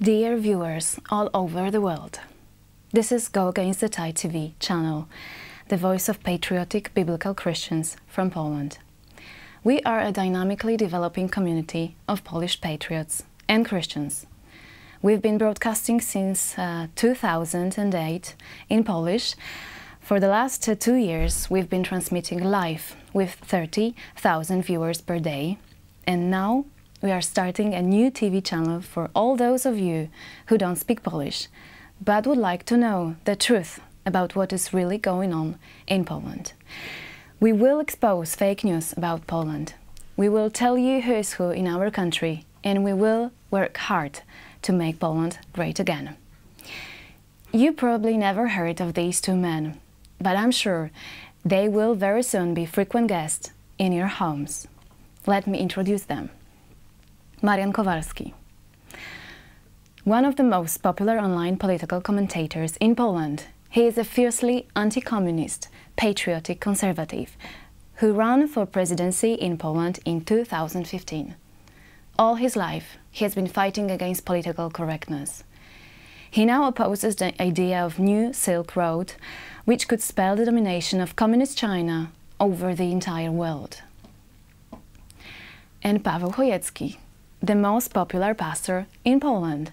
Dear viewers all over the world, this is Go Against the Tide TV channel, the voice of patriotic biblical Christians from Poland. We are a dynamically developing community of Polish patriots and Christians. We've been broadcasting since 2008 in Polish. For the last 2 years, we've been transmitting live with 30,000 viewers per day. And now we are starting a new TV channel for all those of you who don't speak Polish, but would like to know the truth about what is really going on in Poland. We will expose fake news about Poland. We will tell you who is who in our country, and we will work hard to make Poland great again. You probably never heard of these two men, but I'm sure they will very soon be frequent guests in your homes. Let me introduce them. Marian Kowalski. One of the most popular online political commentators in Poland, he is a fiercely anti-communist, patriotic conservative who ran for presidency in Poland in 2015. All his life, he has been fighting against political correctness. He now opposes the idea of New Silk Road, which could spell the domination of communist China over the entire world. And Paweł Chojecki, the most popular pastor in Poland,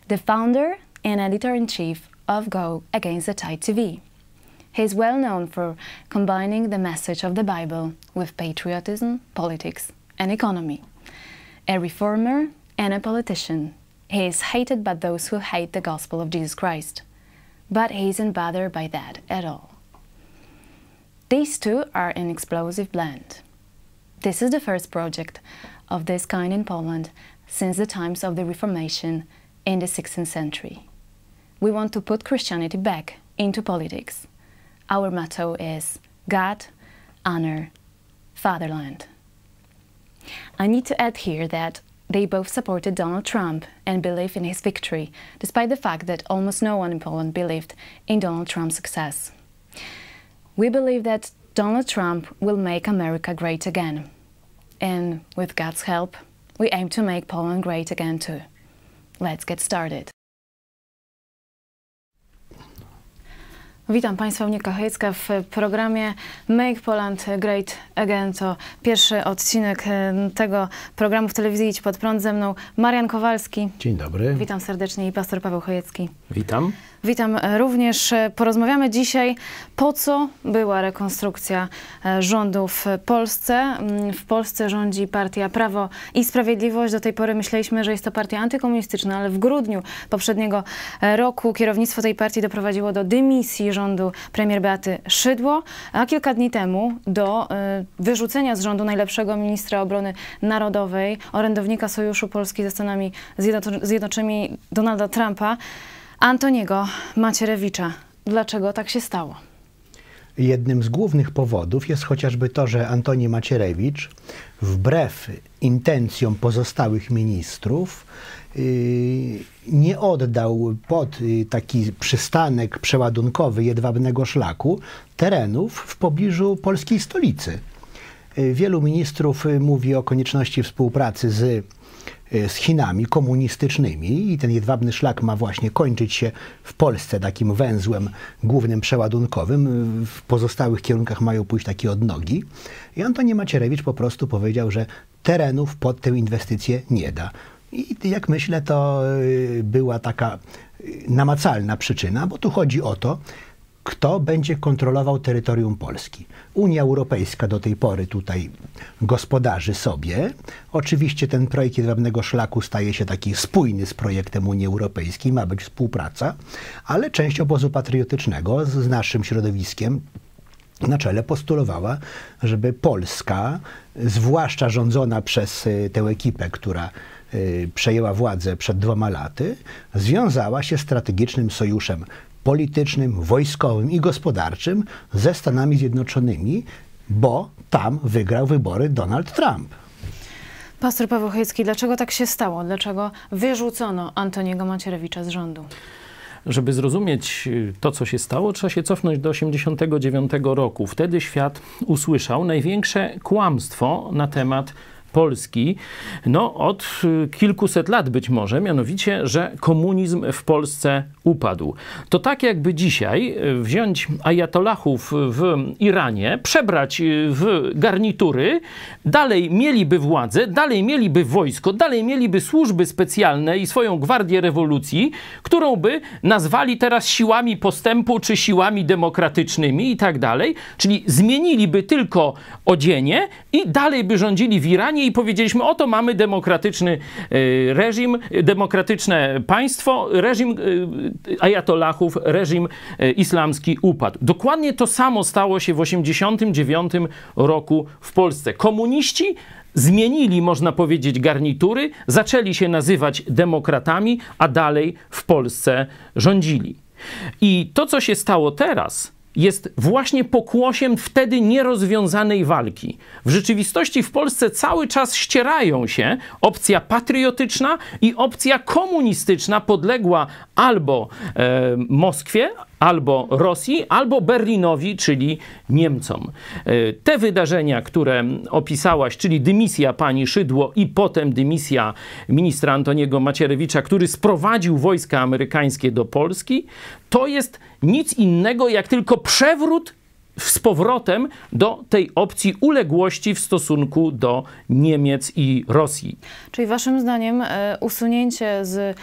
the founder and editor-in-chief of Go Against the Tide TV. He is well known for combining the message of the Bible with patriotism, politics, and economy. A reformer and a politician, he is hated by those who hate the gospel of Jesus Christ. But he isn't bothered by that at all. These two are an explosive blend. This is the first project of this kind in Poland since the times of the Reformation in the 16th century. We want to put Christianity back into politics. Our motto is God, honor, fatherland. I need to add here that they both supported Donald Trump and believe in his victory, despite the fact that almost no one in Poland believed in Donald Trump's success. We believe that Donald Trump will make America great again. And with God's help, we aim to make Poland great again too. Let's get started. Witam Państwa, Monika Chojecka w programie Make Poland Great Again. To pierwszy odcinek tego programu w telewizji Idź Pod Prąd. Ze mną Marian Kowalski. Dzień dobry. Witam serdecznie i pastor Paweł Chojecki. Witam. Witam również. Porozmawiamy dzisiaj, po co była rekonstrukcja rządu w Polsce. W Polsce rządzi partia Prawo i Sprawiedliwość. Do tej pory myśleliśmy, że jest to partia antykomunistyczna, ale w grudniu poprzedniego roku kierownictwo tej partii doprowadziło do dymisji rządu premier Beaty Szydło, a kilka dni temu do wyrzucenia z rządu najlepszego ministra obrony narodowej, orędownika Sojuszu Polski ze Stanami Zjednoczonymi Donalda Trumpa, Antoniego Macierewicza. Dlaczego tak się stało? Jednym z głównych powodów jest chociażby to, że Antoni Macierewicz, wbrew intencjom pozostałych ministrów, nie oddał pod taki przystanek przeładunkowy Jedwabnego Szlaku terenów w pobliżu polskiej stolicy. Wielu ministrów mówi o konieczności współpracy z Chinami komunistycznymi i ten Jedwabny Szlak ma właśnie kończyć się w Polsce takim węzłem głównym przeładunkowym. W pozostałych kierunkach mają pójść takie odnogi. I Antoni Macierewicz po prostu powiedział, że terenów pod tę inwestycję nie da. I jak myślę, to była taka namacalna przyczyna, bo tu chodzi o to, kto będzie kontrolował terytorium Polski. Unia Europejska do tej pory tutaj gospodarzy sobie. Oczywiście ten projekt Jedwabnego Szlaku staje się taki spójny z projektem Unii Europejskiej, ma być współpraca, ale część obozu patriotycznego z naszym środowiskiem na czele postulowała, żeby Polska, zwłaszcza rządzona przez tę ekipę, która przejęła władzę przed 2 laty, związała się strategicznym sojuszem politycznym, wojskowym i gospodarczym ze Stanami Zjednoczonymi, bo tam wygrał wybory Donald Trump. Pastor Paweł Chojecki, dlaczego tak się stało? Dlaczego wyrzucono Antoniego Macierewicza z rządu? Żeby zrozumieć to, co się stało, trzeba się cofnąć do 1989 roku. Wtedy świat usłyszał największe kłamstwo na temat Polski od kilkuset lat być może, mianowicie, że komunizm w Polsce upadł. To tak jakby dzisiaj wziąć ajatollahów w Iranie, przebrać w garnitury, dalej mieliby władzę, dalej mieliby wojsko, dalej mieliby służby specjalne i swoją gwardię rewolucji, którą by nazwali teraz siłami postępu czy siłami demokratycznymi i tak dalej. Czyli zmieniliby tylko odzienie i dalej by rządzili w Iranie i powiedzieliśmy, oto mamy demokratyczny reżim, demokratyczne państwo, reżim ajatollahów, reżim islamski upadł. Dokładnie to samo stało się w 1989 roku w Polsce. Komuniści zmienili, można powiedzieć, garnitury, zaczęli się nazywać demokratami, a dalej w Polsce rządzili. I to, co się stało teraz, jest właśnie pokłosiem wtedy nierozwiązanej walki. W rzeczywistości w Polsce cały czas ścierają się opcja patriotyczna i opcja komunistyczna podległa albo Moskwie, albo Rosji, albo Berlinowi, czyli Niemcom. Te wydarzenia, które opisałaś, czyli dymisja pani Szydło i potem dymisja ministra Antoniego Macierewicza, który sprowadził wojska amerykańskie do Polski, to jest nic innego jak tylko przewrót z powrotem do tej opcji uległości w stosunku do Niemiec i Rosji. Czyli waszym zdaniem usunięcie z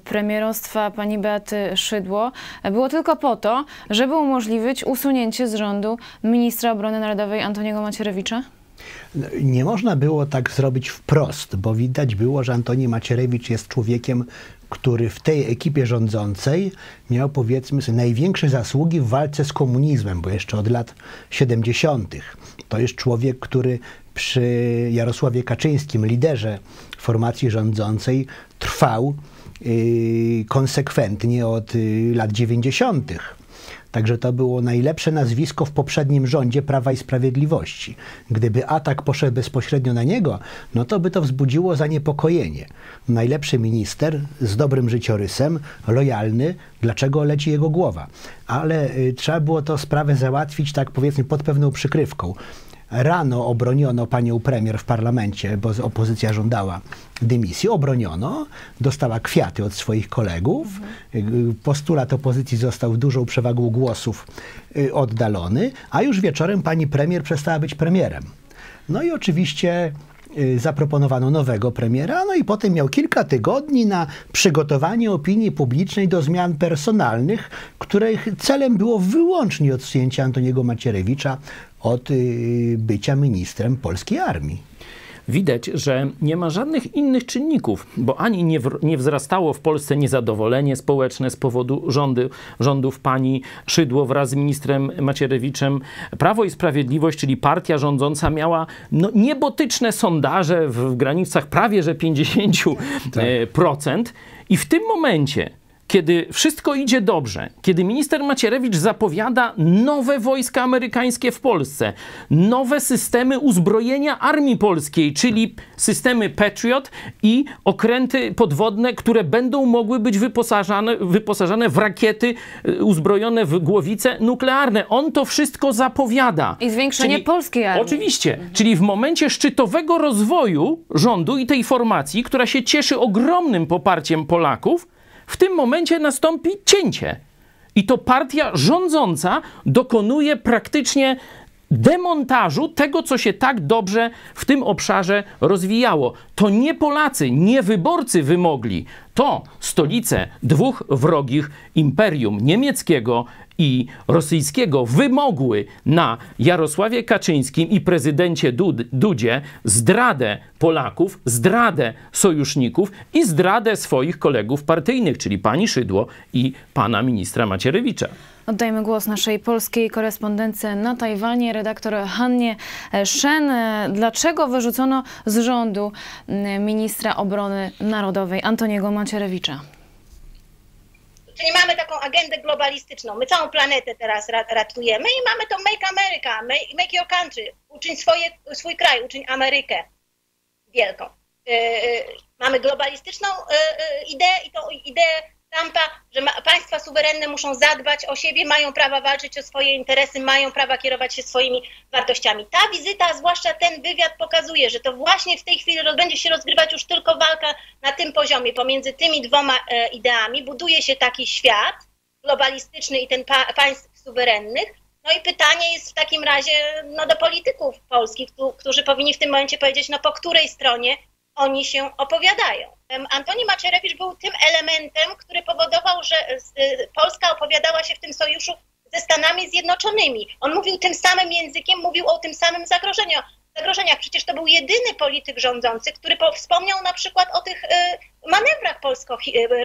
premierostwa pani Beaty Szydło było tylko po to, żeby umożliwić usunięcie z rządu ministra obrony narodowej Antoniego Macierewicza? Nie można było tak zrobić wprost, bo widać było, że Antoni Macierewicz jest człowiekiem, który w tej ekipie rządzącej miał, powiedzmy sobie, największe zasługi w walce z komunizmem, bo jeszcze od lat 70. To jest człowiek, który przy Jarosławie Kaczyńskim, liderze formacji rządzącej, trwał konsekwentnie od lat 90. Także to było najlepsze nazwisko w poprzednim rządzie Prawa i Sprawiedliwości. Gdyby atak poszedł bezpośrednio na niego, no to by to wzbudziło zaniepokojenie. Najlepszy minister z dobrym życiorysem, lojalny, dlaczego leci jego głowa? Ale trzeba było tę sprawę załatwić, tak powiedzmy, pod pewną przykrywką. Rano obroniono panią premier w parlamencie, bo opozycja żądała dymisji. Obroniono, dostała kwiaty od swoich kolegów. Postulat opozycji został dużą przewagą głosów oddalony, a już wieczorem pani premier przestała być premierem. No i oczywiście zaproponowano nowego premiera, no i potem miał kilka tygodni na przygotowanie opinii publicznej do zmian personalnych, których celem było wyłącznie odsunięcie Antoniego Macierewicza od bycia ministrem polskiej armii. Widać, że nie ma żadnych innych czynników, bo ani nie wzrastało w Polsce niezadowolenie społeczne z powodu rządów pani Szydło wraz z ministrem Macierewiczem. Prawo i Sprawiedliwość, czyli partia rządząca, miała niebotyczne sondaże w granicach prawie że 50%. I w tym momencie, kiedy wszystko idzie dobrze, kiedy minister Macierewicz zapowiada nowe wojska amerykańskie w Polsce, nowe systemy uzbrojenia armii polskiej, czyli systemy Patriot i okręty podwodne, które będą mogły być wyposażane w rakiety uzbrojone w głowice nuklearne. On to wszystko zapowiada. I zwiększenie polskiej armii. Oczywiście. Czyli w momencie szczytowego rozwoju rządu i tej formacji, która się cieszy ogromnym poparciem Polaków, w tym momencie nastąpi cięcie. I to partia rządząca dokonuje praktycznie demontażu tego, co się tak dobrze w tym obszarze rozwijało. To nie Polacy, nie wyborcy wymogli. To stolice dwóch wrogich imperium niemieckiego i rosyjskiego wymogły na Jarosławie Kaczyńskim i prezydencie Dudzie zdradę Polaków, zdradę sojuszników i zdradę swoich kolegów partyjnych, czyli pani Szydło i pana ministra Macierewicza. Oddajmy głos naszej polskiej korespondentce na Tajwanie, redaktor Hannie Shen. Dlaczego wyrzucono z rządu ministra obrony narodowej Antoniego Macierewicza? Czyli mamy taką agendę globalistyczną. My całą planetę teraz ratujemy i mamy to Make America, make your country. Uczyń swój kraj, uczyń Amerykę wielką. Mamy globalistyczną ideę i tą ideę Trumpa, że państwa suwerenne muszą zadbać o siebie, mają prawa walczyć o swoje interesy, mają prawa kierować się swoimi wartościami. Ta wizyta, zwłaszcza ten wywiad, pokazuje, że to właśnie w tej chwili będzie się rozgrywać już tylko walka na tym poziomie, pomiędzy tymi dwoma ideami. Buduje się taki świat globalistyczny i ten państw suwerennych. No i pytanie jest w takim razie do polityków polskich, którzy powinni w tym momencie powiedzieć, po której stronie oni się opowiadają. Antoni Macierewicz był tym elementem, który powodował, że Polska opowiadała się w tym sojuszu ze Stanami Zjednoczonymi. On mówił tym samym językiem, mówił o tym samym zagrożeniach. Przecież to był jedyny polityk rządzący, który wspomniał na przykład o tych manewrach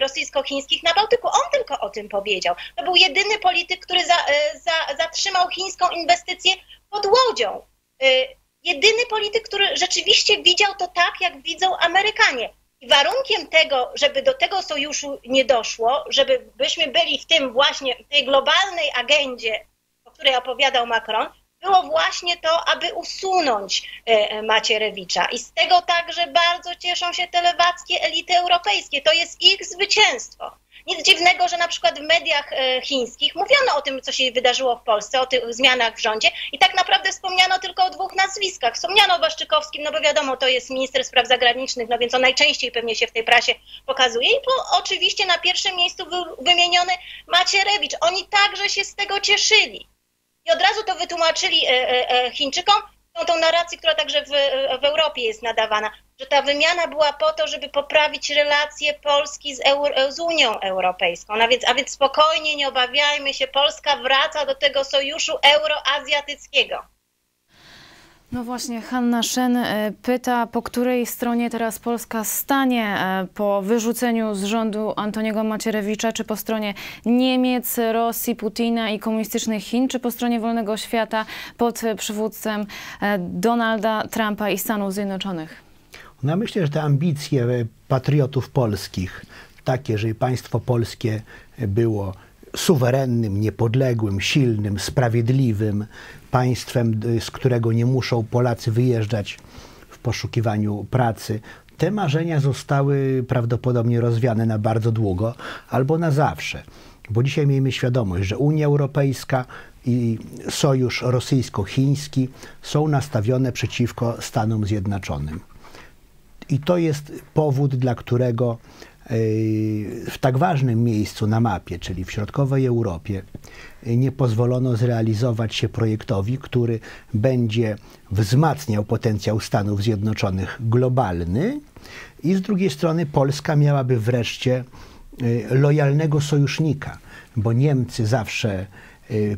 rosyjsko-chińskich na Bałtyku. On tylko o tym powiedział. To był jedyny polityk, który zatrzymał chińską inwestycję pod Łodzią. Jedyny polityk, który rzeczywiście widział to tak, jak widzą Amerykanie. I warunkiem tego, żeby do tego sojuszu nie doszło, żebyśmy byli w tym właśnie, tej globalnej agendzie, o której opowiadał Macron, było właśnie to, aby usunąć Macierewicza. I z tego także bardzo cieszą się te lewackie elity europejskie. To jest ich zwycięstwo. Nic dziwnego, że na przykład w mediach chińskich mówiono o tym, co się wydarzyło w Polsce, o tych zmianach w rządzie i tak naprawdę wspomniano tylko o dwóch nazwiskach. Wspomniano o Waszczykowskim, bo wiadomo, to jest minister spraw zagranicznych, więc on najczęściej pewnie się w tej prasie pokazuje. I oczywiście na pierwszym miejscu był wymieniony Macierewicz. Oni także się z tego cieszyli. I od razu to wytłumaczyli Chińczykom, tą narrację, która także w Europie jest nadawana, że ta wymiana była po to, żeby poprawić relacje Polski z Unią Europejską. A więc spokojnie, nie obawiajmy się, Polska wraca do tego sojuszu euroazjatyckiego. No właśnie, Hanna Szen pyta, po której stronie teraz Polska stanie po wyrzuceniu z rządu Antoniego Macierewicza, czy po stronie Niemiec, Rosji, Putina i komunistycznych Chin, czy po stronie wolnego świata pod przywództwem Donalda Trumpa i Stanów Zjednoczonych? No myślę, że te ambicje patriotów polskich, takie, żeby państwo polskie było suwerennym, niepodległym, silnym, sprawiedliwym państwem, z którego nie muszą Polacy wyjeżdżać w poszukiwaniu pracy. Te marzenia zostały prawdopodobnie rozwiane na bardzo długo albo na zawsze. Bo dzisiaj miejmy świadomość, że Unia Europejska i sojusz rosyjsko-chiński są nastawione przeciwko Stanom Zjednoczonym. I to jest powód, dla którego w tak ważnym miejscu na mapie, czyli w środkowej Europie, nie pozwolono zrealizować się projektowi, który będzie wzmacniał potencjał Stanów Zjednoczonych globalny i z drugiej strony Polska miałaby wreszcie lojalnego sojusznika, bo Niemcy zawsze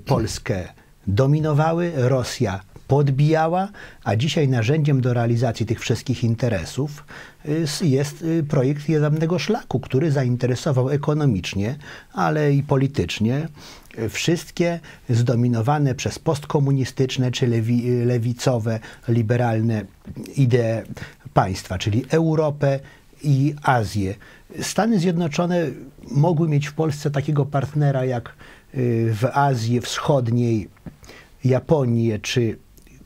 Polskę dominowały, Rosja podbijała, a dzisiaj narzędziem do realizacji tych wszystkich interesów jest projekt Jedwabnego Szlaku, który zainteresował ekonomicznie, ale i politycznie wszystkie zdominowane przez postkomunistyczne czy lewicowe, liberalne idee państwa, czyli Europę i Azję. Stany Zjednoczone mogły mieć w Polsce takiego partnera jak w Azji Wschodniej Japonię czy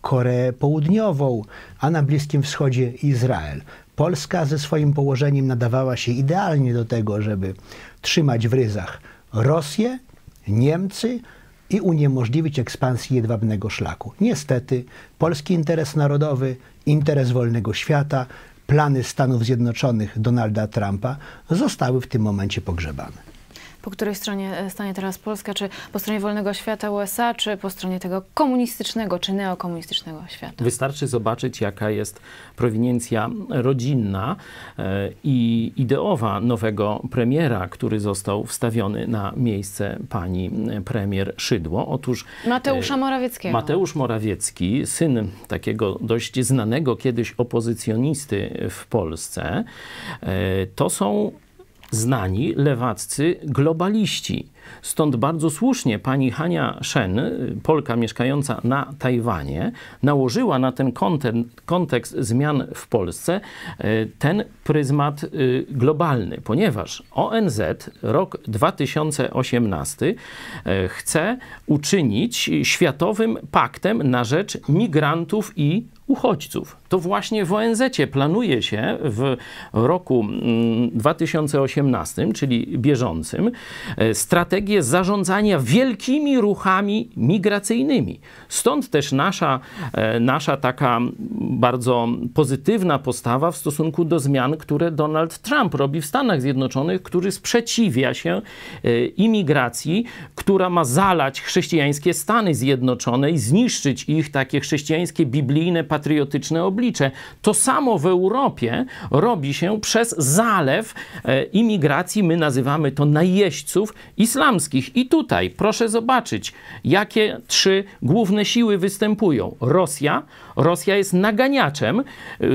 Koreę Południową, a na Bliskim Wschodzie Izrael. Polska ze swoim położeniem nadawała się idealnie do tego, żeby trzymać w ryzach Rosję, Niemcy i uniemożliwić ekspansję Jedwabnego Szlaku. Niestety polski interes narodowy, interes wolnego świata, plany Stanów Zjednoczonych Donalda Trumpa zostały w tym momencie pogrzebane. Po której stronie stanie teraz Polska? Czy po stronie wolnego świata USA, czy po stronie tego komunistycznego, czy neokomunistycznego świata? Wystarczy zobaczyć, jaka jest prowiniencja rodzinna i ideowa nowego premiera, który został wstawiony na miejsce pani premier Szydło. Otóż Mateusza Morawieckiego. Mateusz Morawiecki, syn takiego dość znanego kiedyś opozycjonisty w Polsce, to są znani lewaccy globaliści. Stąd bardzo słusznie pani Hania Shen, Polka mieszkająca na Tajwanie, nałożyła na ten kontekst zmian w Polsce ten pryzmat globalny, ponieważ ONZ rok 2018 chce uczynić światowym paktem na rzecz migrantów i uchodźców. To właśnie w ONZ-cie planuje się w roku 2018, czyli bieżącym, strategię zarządzania wielkimi ruchami migracyjnymi. Stąd też nasza taka bardzo pozytywna postawa w stosunku do zmian, które Donald Trump robi w Stanach Zjednoczonych, który sprzeciwia się imigracji, która ma zalać chrześcijańskie Stany Zjednoczone i zniszczyć ich takie chrześcijańskie, biblijne, patriotyczne oblicze. To samo w Europie robi się przez zalew imigracji. My nazywamy to najeźdźców islamskich. I tutaj proszę zobaczyć, jakie trzy główne siły występują. Rosja jest naganiaczem,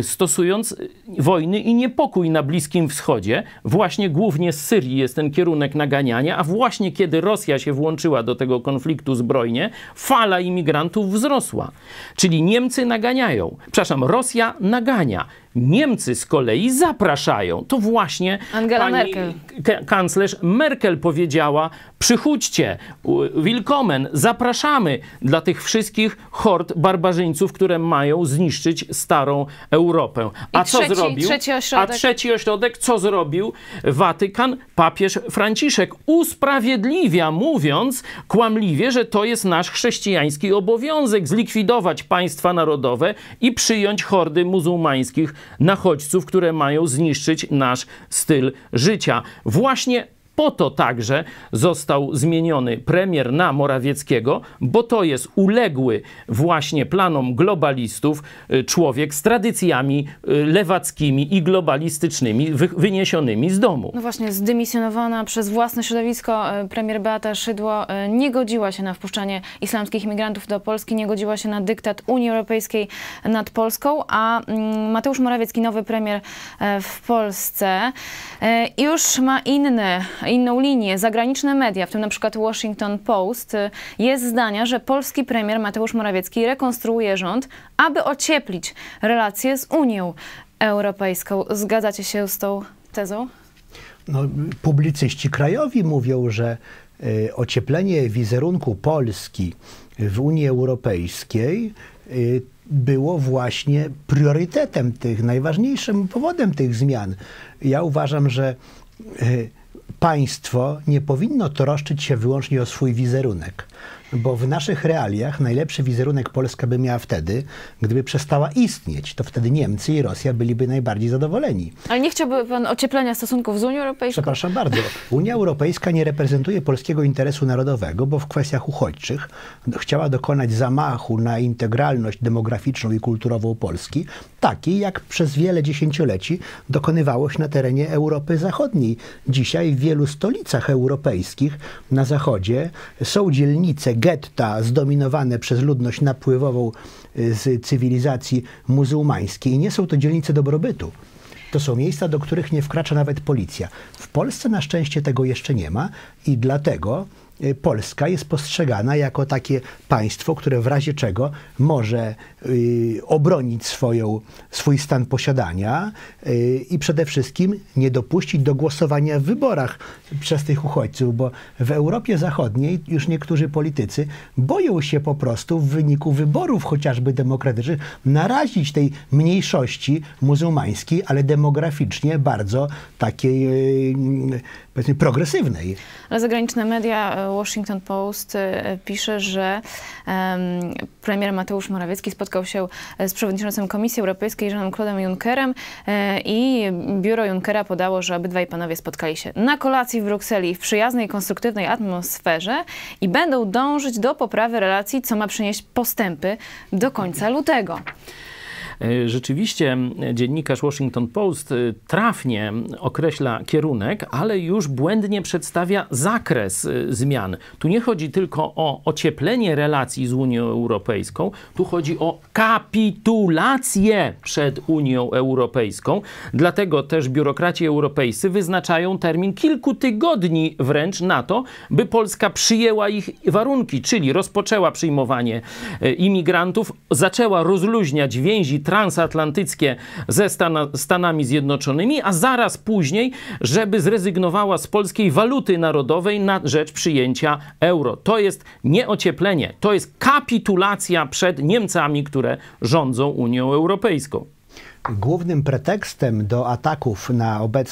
stosując wojny i niepokój na Bliskim Wschodzie. Właśnie głównie z Syrii jest ten kierunek naganiania, a właśnie kiedy Rosja się włączyła do tego konfliktu zbrojnie, fala imigrantów wzrosła. Czyli Niemcy naganiają. Przepraszam, Rosja nagania. Niemcy z kolei zapraszają. To właśnie Angela Merkel. Kanclerz Merkel powiedziała: przychódźcie, willkommen, zapraszamy dla tych wszystkich hord barbarzyńców, które mają zniszczyć starą Europę. A trzeci ośrodek, co zrobił Watykan? Papież Franciszek usprawiedliwia, mówiąc kłamliwie, że to jest nasz chrześcijański obowiązek zlikwidować państwa narodowe i przyjąć hordy muzułmańskich nachodźców, które mają zniszczyć nasz styl życia. Właśnie po to także został zmieniony premier na Morawieckiego, bo to jest uległy właśnie planom globalistów człowiek z tradycjami lewackimi i globalistycznymi wyniesionymi z domu. No właśnie, zdymisjonowana przez własne środowisko premier Beata Szydło nie godziła się na wpuszczanie islamskich imigrantów do Polski, nie godziła się na dyktat Unii Europejskiej nad Polską, a Mateusz Morawiecki, nowy premier w Polsce, już ma inną linię. Zagraniczne media, w tym na przykład Washington Post, jest zdania, że polski premier Mateusz Morawiecki rekonstruuje rząd, aby ocieplić relacje z Unią Europejską. Zgadzacie się z tą tezą? No, publicyści krajowi mówią, że ocieplenie wizerunku Polski w Unii Europejskiej było właśnie priorytetem najważniejszym powodem tych zmian. Ja uważam, że państwo nie powinno troszczyć się wyłącznie o swój wizerunek, bo w naszych realiach najlepszy wizerunek Polska by miała wtedy, gdyby przestała istnieć. To wtedy Niemcy i Rosja byliby najbardziej zadowoleni. Ale nie chciałby pan ocieplenia stosunków z Unią Europejską? Przepraszam bardzo. Unia Europejska nie reprezentuje polskiego interesu narodowego, bo w kwestiach uchodźczych chciała dokonać zamachu na integralność demograficzną i kulturową Polski, takiej jak przez wiele dziesięcioleci dokonywało się na terenie Europy Zachodniej. Dzisiaj w wielu stolicach europejskich na zachodzie są dzielnice, getta zdominowane przez ludność napływową z cywilizacji muzułmańskiej. I nie są to dzielnice dobrobytu. To są miejsca, do których nie wkracza nawet policja. W Polsce na szczęście tego jeszcze nie ma i dlatego Polska jest postrzegana jako takie państwo, które w razie czego może obronić swój stan posiadania i przede wszystkim nie dopuścić do głosowania w wyborach przez tych uchodźców, bo w Europie Zachodniej już niektórzy politycy boją się po prostu w wyniku wyborów chociażby demokratycznych narazić tej mniejszości muzułmańskiej, ale demograficznie bardzo takiej powiedzmy progresywnej. Ale zagraniczne media, Washington Post pisze, że premier Mateusz Morawiecki spotkał się z przewodniczącym Komisji Europejskiej Jeanem-Claude'em Junckerem i biuro Junckera podało, że obydwaj panowie spotkali się na kolacji w Brukseli w przyjaznej, konstruktywnej atmosferze i będą dążyć do poprawy relacji, co ma przynieść postępy do końca lutego. Rzeczywiście dziennikarz Washington Post trafnie określa kierunek, ale już błędnie przedstawia zakres zmian. Tu nie chodzi tylko o ocieplenie relacji z Unią Europejską, tu chodzi o kapitulację przed Unią Europejską. Dlatego też biurokraci europejscy wyznaczają termin kilku tygodni wręcz na to, by Polska przyjęła ich warunki, czyli rozpoczęła przyjmowanie imigrantów, zaczęła rozluźniać więzi transatlantyckie ze Stanami Zjednoczonymi, a zaraz później, żeby zrezygnowała z polskiej waluty narodowej na rzecz przyjęcia euro. To jest nie ocieplenie, to jest kapitulacja przed Niemcami, które rządzą Unią Europejską. Głównym pretekstem do ataków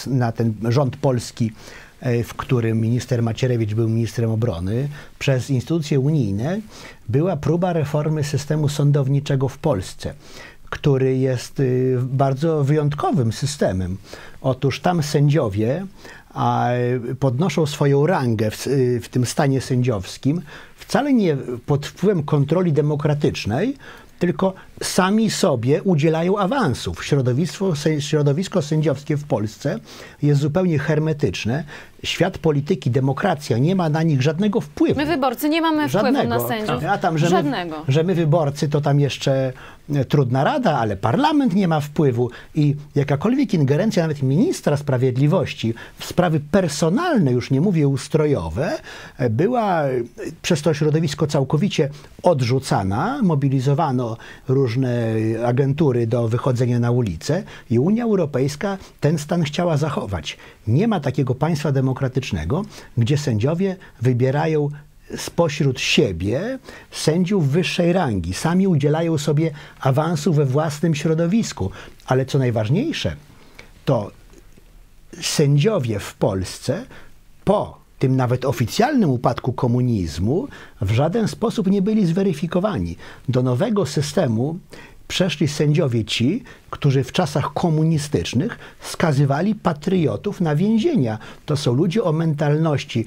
na ten rząd polski, w którym minister Macierewicz był ministrem obrony, przez instytucje unijne, była próba reformy systemu sądowniczego w Polsce, który jest bardzo wyjątkowym systemem. Otóż tam sędziowie podnoszą swoją rangę w tym stanie sędziowskim wcale nie pod wpływem kontroli demokratycznej, tylko sami sobie udzielają awansów. Środowisko sędziowskie w Polsce jest zupełnie hermetyczne. Świat polityki, demokracja nie ma na nich żadnego wpływu. My wyborcy nie mamy wpływu na sędziów. A tam, żadnego. Że my wyborcy to tam jeszcze trudna rada, ale parlament nie ma wpływu i jakakolwiek ingerencja nawet ministra sprawiedliwości w sprawy personalne, już nie mówię ustrojowe, była przez to środowisko całkowicie odrzucana. Mobilizowano różne agentury do wychodzenia na ulicę i Unia Europejska ten stan chciała zachować. Nie ma takiego państwa demokratycznego, gdzie sędziowie wybierają spośród siebie sędziów wyższej rangi. Sami udzielają sobie awansu we własnym środowisku. Ale co najważniejsze, to sędziowie w Polsce po tym nawet oficjalnym upadku komunizmu w żaden sposób nie byli zweryfikowani. Do nowego systemu przeszli sędziowie ci, którzy w czasach komunistycznych skazywali patriotów na więzienia. To są ludzie o mentalności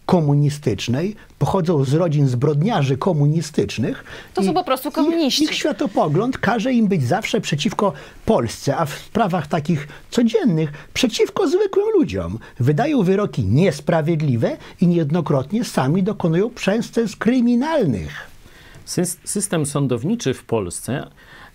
komunistycznej, pochodzą z rodzin zbrodniarzy komunistycznych. To są po prostu komuniści. Ich światopogląd każe im być zawsze przeciwko Polsce, a w sprawach takich codziennych przeciwko zwykłym ludziom. Wydają wyroki niesprawiedliwe i niejednokrotnie sami dokonują przestępstw kryminalnych. System sądowniczy w Polsce,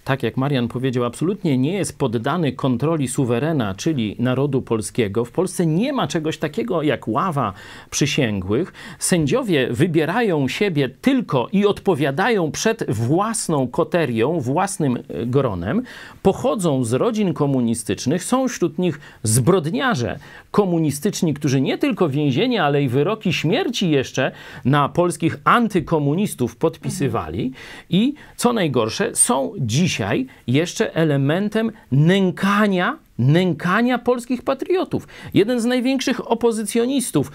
tak jak Marian powiedział, absolutnie nie jest poddany kontroli suwerena, czyli narodu polskiego. W Polsce nie ma czegoś takiego jak ława przysięgłych. Sędziowie wybierają siebie tylko i odpowiadają przed własną koterią, własnym gronem. Pochodzą z rodzin komunistycznych, są wśród nich zbrodniarze komunistyczni, którzy nie tylko więzienie, ale i wyroki śmierci jeszcze na polskich antykomunistów podpisywali. I co najgorsze, są dzisiaj jeszcze elementem nękania polskich patriotów. Jeden z największych opozycjonistów,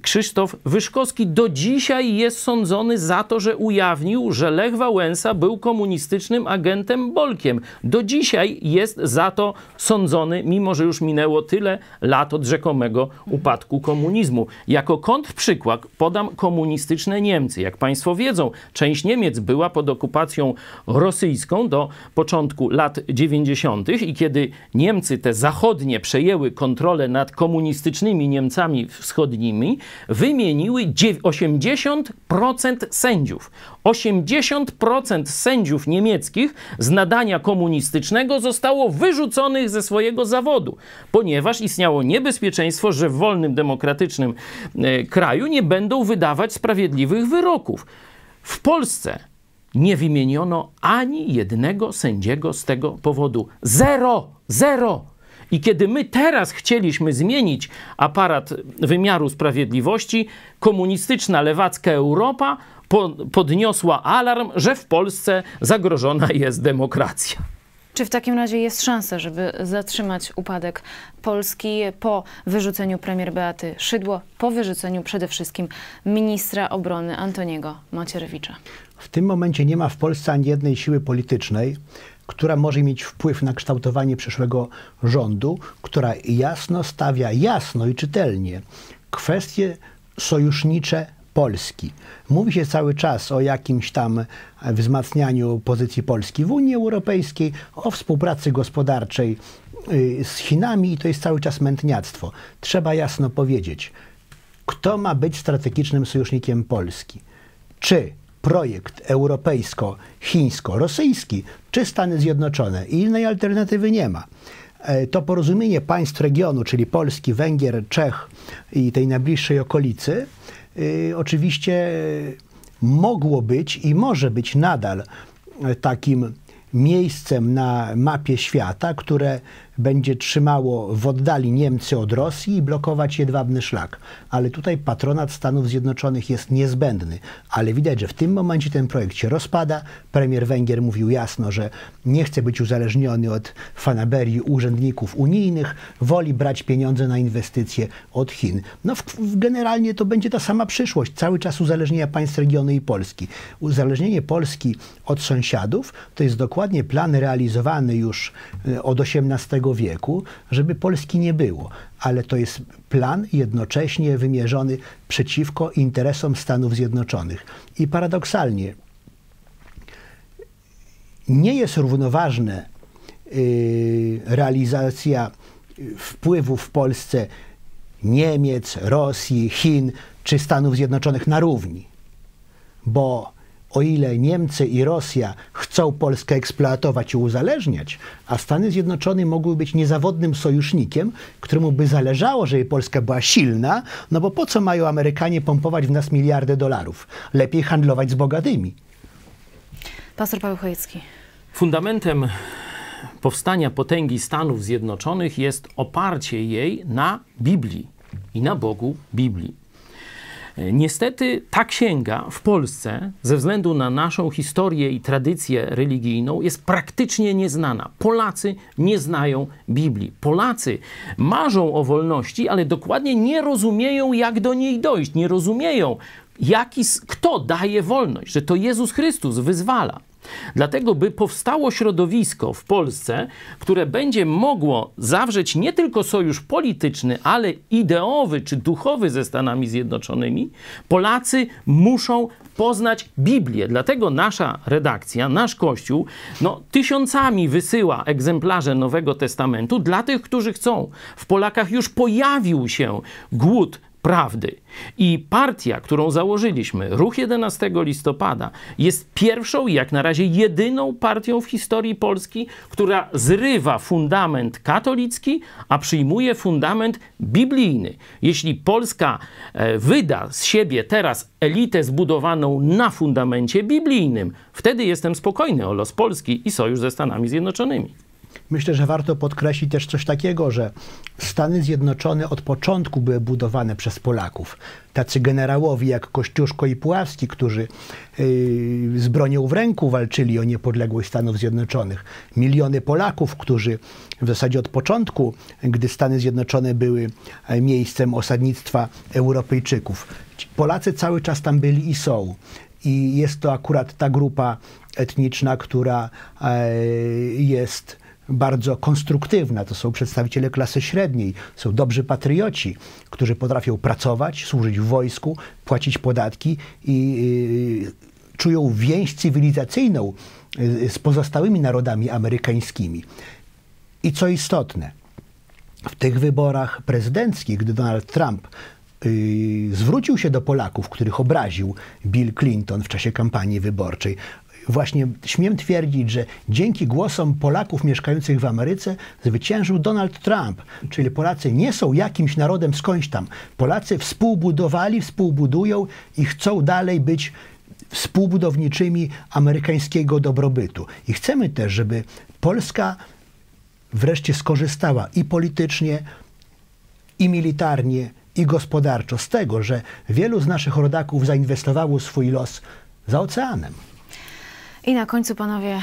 Krzysztof Wyszkowski, do dzisiaj jest sądzony za to, że ujawnił, że Lech Wałęsa był komunistycznym agentem Bolkiem. Do dzisiaj jest za to sądzony, mimo że już minęło tyle lat od rzekomego upadku komunizmu. Jako kontrprzykład podam komunistyczne Niemcy. Jak Państwo wiedzą, część Niemiec była pod okupacją rosyjską do początku lat 90. i kiedy Niemcy te zachodnie przejęły kontrolę nad komunistycznymi Niemcami wschodnimi, wymieniły 80% sędziów. 80% sędziów niemieckich z nadania komunistycznego zostało wyrzuconych ze swojego zawodu, ponieważ istniało niebezpieczeństwo, że w wolnym, demokratycznym kraju nie będą wydawać sprawiedliwych wyroków. W Polsce nie wymieniono ani jednego sędziego z tego powodu. Zero! I kiedy my teraz chcieliśmy zmienić aparat wymiaru sprawiedliwości, komunistyczna, lewacka Europa podniosła alarm, że w Polsce zagrożona jest demokracja. Czy w takim razie jest szansa, żeby zatrzymać upadek Polski po wyrzuceniu premier Beaty Szydło, po wyrzuceniu przede wszystkim ministra obrony Antoniego Macierewicza? W tym momencie nie ma w Polsce ani jednej siły politycznej, która może mieć wpływ na kształtowanie przyszłego rządu, która jasno stawia, jasno i czytelnie kwestie sojusznicze Polski. Mówi się cały czas o jakimś tam wzmacnianiu pozycji Polski w Unii Europejskiej, o współpracy gospodarczej z Chinami i to jest cały czas mętniactwo. Trzeba jasno powiedzieć, kto ma być strategicznym sojusznikiem Polski? Czy projekt europejsko-chińsko-rosyjski, czy Stany Zjednoczone? I innej alternatywy nie ma. To porozumienie państw regionu, czyli Polski, Węgier, Czech i tej najbliższej okolicy, oczywiście mogło być i może być nadal takim miejscem na mapie świata, które będzie trzymało w oddali Niemcy od Rosji i blokować jedwabny szlak. Ale tutaj patronat Stanów Zjednoczonych jest niezbędny. Ale widać, że w tym momencie ten projekt się rozpada. Premier Węgier mówił jasno, że nie chce być uzależniony od fanaberii urzędników unijnych, woli brać pieniądze na inwestycje od Chin. No generalnie to będzie ta sama przyszłość. Cały czas uzależnienia państw regionu i Polski. Uzależnienie Polski od sąsiadów to jest dokładnie plan realizowany już od XVIII wieku, żeby Polski nie było. Ale to jest plan jednocześnie wymierzony przeciwko interesom Stanów Zjednoczonych. I paradoksalnie nie jest równoważna realizacja wpływów w Polsce Niemiec, Rosji, Chin czy Stanów Zjednoczonych na równi. Bo o ile Niemcy i Rosja chcą Polskę eksploatować i uzależniać, a Stany Zjednoczone mogły być niezawodnym sojusznikiem, któremu by zależało, żeby Polska była silna, no bo po co mają Amerykanie pompować w nas miliardy dolarów? Lepiej handlować z bogatymi. Pastor Paweł Chojecki. Fundamentem powstania potęgi Stanów Zjednoczonych jest oparcie jej na Biblii i na Bogu Biblii. Niestety ta księga w Polsce, ze względu na naszą historię i tradycję religijną, jest praktycznie nieznana. Polacy nie znają Biblii. Polacy marzą o wolności, ale dokładnie nie rozumieją, jak do niej dojść. Nie rozumieją, kto daje wolność, że to Jezus Chrystus wyzwala. Dlatego, by powstało środowisko w Polsce, które będzie mogło zawrzeć nie tylko sojusz polityczny, ale ideowy czy duchowy ze Stanami Zjednoczonymi, Polacy muszą poznać Biblię. Dlatego nasza redakcja, nasz Kościół, tysiącami wysyła egzemplarze Nowego Testamentu dla tych, którzy chcą. W Polakach już pojawił się głód prawdy. I partia, którą założyliśmy, Ruch 11 listopada, jest pierwszą i jak na razie jedyną partią w historii Polski, która zrywa fundament katolicki, a przyjmuje fundament biblijny. Jeśli Polska wyda z siebie teraz elitę zbudowaną na fundamencie biblijnym, wtedy jestem spokojny o los Polski i sojusz ze Stanami Zjednoczonymi. Myślę, że warto podkreślić też coś takiego, że Stany Zjednoczone od początku były budowane przez Polaków. Tacy generałowie jak Kościuszko i Puławski, którzy z bronią w ręku walczyli o niepodległość Stanów Zjednoczonych. Miliony Polaków, którzy w zasadzie od początku, gdy Stany Zjednoczone były miejscem osadnictwa Europejczyków. Polacy cały czas tam byli i są. I jest to akurat ta grupa etniczna, która jest bardzo konstruktywna. To są przedstawiciele klasy średniej, są dobrzy patrioci, którzy potrafią pracować, służyć w wojsku, płacić podatki i czują więź cywilizacyjną z pozostałymi narodami amerykańskimi. I co istotne, w tych wyborach prezydenckich, gdy Donald Trump zwrócił się do Polaków, których obraził Bill Clinton w czasie kampanii wyborczej, właśnie śmiem twierdzić, że dzięki głosom Polaków mieszkających w Ameryce zwyciężył Donald Trump. Czyli Polacy nie są jakimś narodem skądś tam. Polacy współbudowali, współbudują i chcą dalej być współbudowniczymi amerykańskiego dobrobytu. I chcemy też, żeby Polska wreszcie skorzystała i politycznie, i militarnie, i gospodarczo z tego, że wielu z naszych rodaków zainwestowało swój los za oceanem. I na końcu, panowie,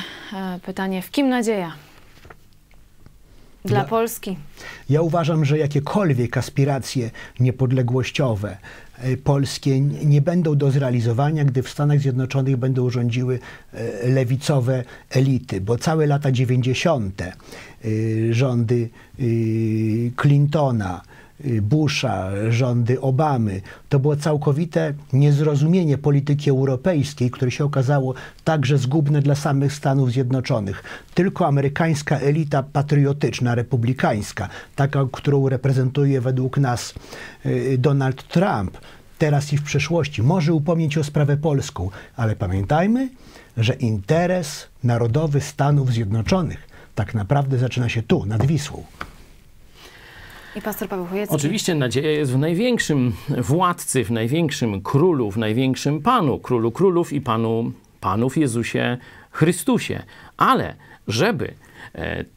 pytanie, w kim nadzieja? Dla Polski? Ja uważam, że jakiekolwiek aspiracje niepodległościowe polskie nie będą do zrealizowania, gdy w Stanach Zjednoczonych będą rządziły lewicowe elity, bo całe lata 90. rządy Clintona, Busha, rządy Obamy. To było całkowite niezrozumienie polityki europejskiej, które się okazało także zgubne dla samych Stanów Zjednoczonych. Tylko amerykańska elita patriotyczna, republikańska, taka, którą reprezentuje według nas Donald Trump, teraz i w przyszłości, może upomnieć o sprawę polską, ale pamiętajmy, że interes narodowy Stanów Zjednoczonych tak naprawdę zaczyna się tu, nad Wisłą. I pastor Paweł Chojecki. Oczywiście nadzieja jest w największym władcy, w największym królu, w największym Panu, Królu Królów i Panu Panów Jezusie Chrystusie. Ale żeby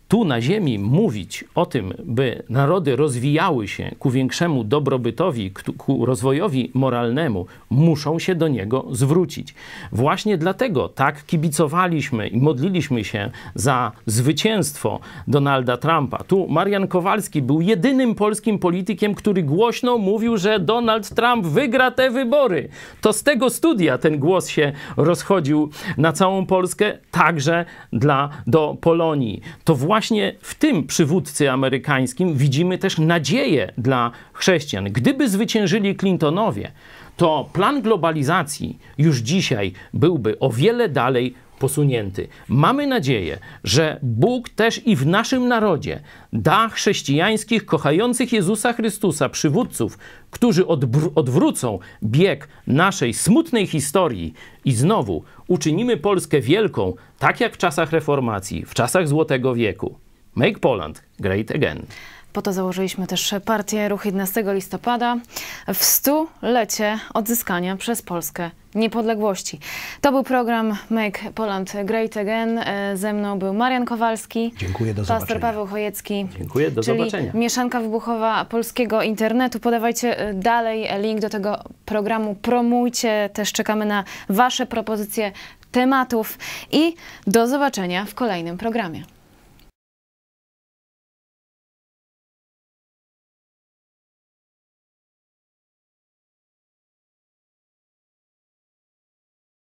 tu na ziemi mówić o tym, by narody rozwijały się ku większemu dobrobytowi, ku rozwojowi moralnemu, muszą się do niego zwrócić. Właśnie dlatego tak kibicowaliśmy i modliliśmy się za zwycięstwo Donalda Trumpa. Tu Marian Kowalski był jedynym polskim politykiem, który głośno mówił, że Donald Trump wygra te wybory. To z tego studia ten głos się rozchodził na całą Polskę, także do Polonii. To właśnie w tym przywódcy amerykańskim widzimy też nadzieję dla chrześcijan. Gdyby zwyciężyli Clintonowie, to plan globalizacji już dzisiaj byłby o wiele dalej posunięty. Mamy nadzieję, że Bóg też i w naszym narodzie da chrześcijańskich, kochających Jezusa Chrystusa przywódców, którzy odwrócą bieg naszej smutnej historii i znowu uczynimy Polskę wielką, tak jak w czasach reformacji, w czasach Złotego Wieku. Make Poland great again. Po to założyliśmy też partię Ruch 11 listopada w 100-lecie odzyskania przez Polskę niepodległości. To był program Make Poland Great Again. Ze mną był Marian Kowalski. Dziękuję, do zobaczenia. Pastor Paweł Chojecki. Dziękuję, do zobaczenia. Mieszanka wybuchowa polskiego internetu. Podawajcie dalej link do tego programu. Promujcie. Też czekamy na wasze propozycje tematów i do zobaczenia w kolejnym programie.